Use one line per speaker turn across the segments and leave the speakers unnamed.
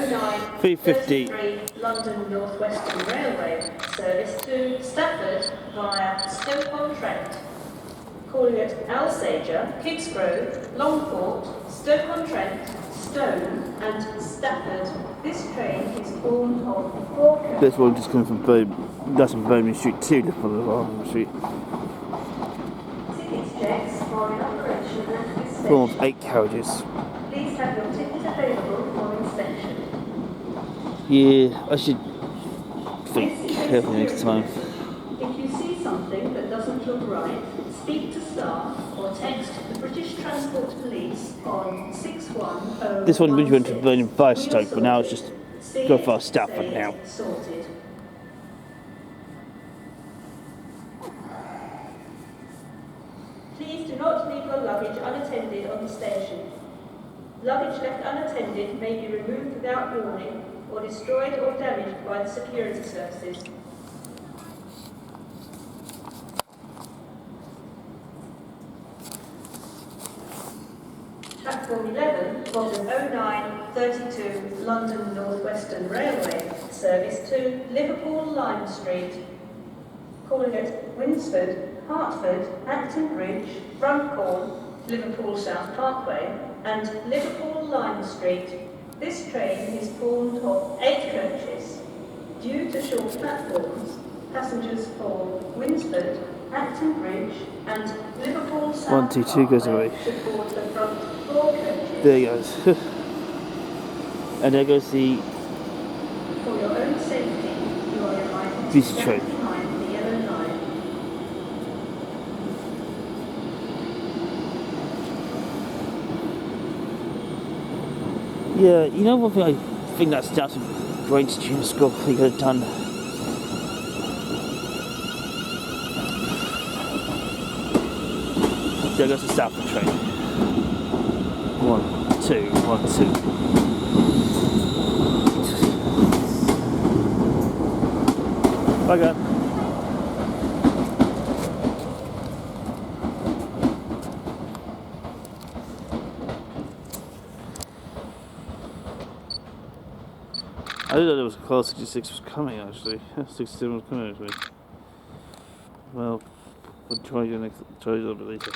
350.
London Northwestern Railway service to Stafford via Stoke-on-Trent. Calling at Alsager, Kidsgrove, Longport, Stoke-on-Trent, Stone and Stafford. This train is formed of 4 coaches.
This one just coming from that's from Birmingham Street 2, the Birmingham Street.
Tickets checks are in operation at this station.
Forms 8 carriages.
Please have your ticket available for inspection.
Yeah, I should think carefully next time.
If you see something that doesn't look right, speak to staff or text the British Transport Police on 61016.
This one originally went to Birmingham via Stoke, but now it's just go for Stafford now.
Sorted. Please do not leave your luggage unattended on the station. Luggage left unattended may be removed without warning or destroyed or damaged by the security services. Platform 11 was an 0932 London Northwestern Railway service to Liverpool Lime Street. Calling at Winsford, Hertford, Acton Bridge, Runcorn, Liverpool South Parkway and Liverpool Lime Street. This train is formed of 8 coaches. Due to short platforms, passengers for Winsford, Acton Bridge and Liverpool South
122 goes away.
should board the front 4 coaches.
There he goes. And there goes the
For your own safety, you are reminded to
busy
stand
train.
behind the yellow line.
Yeah, you know one thing I think that's down to brain student school they could have done. There goes the Stafford train. 1, 2, 1, 2. Okay. I didn't know there was a class 66 was coming actually. 67 was coming actually. Well, we'll try a little bit later.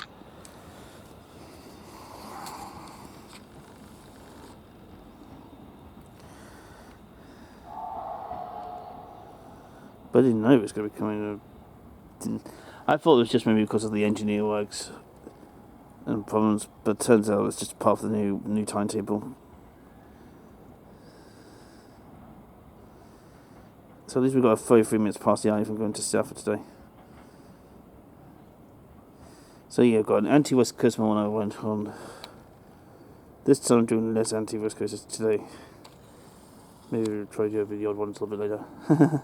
But I didn't know it was going to be coming. I thought it was just maybe because of the engineer works and problems, but it turns out it's just part of the new timetable. So at least we've got 33 minutes past the hour from going to Stafford today. So yeah, I've got an anti-West Coast one I went on. This time I'm doing less anti-West Coast today. Maybe we'll try to do the odd ones a little bit later.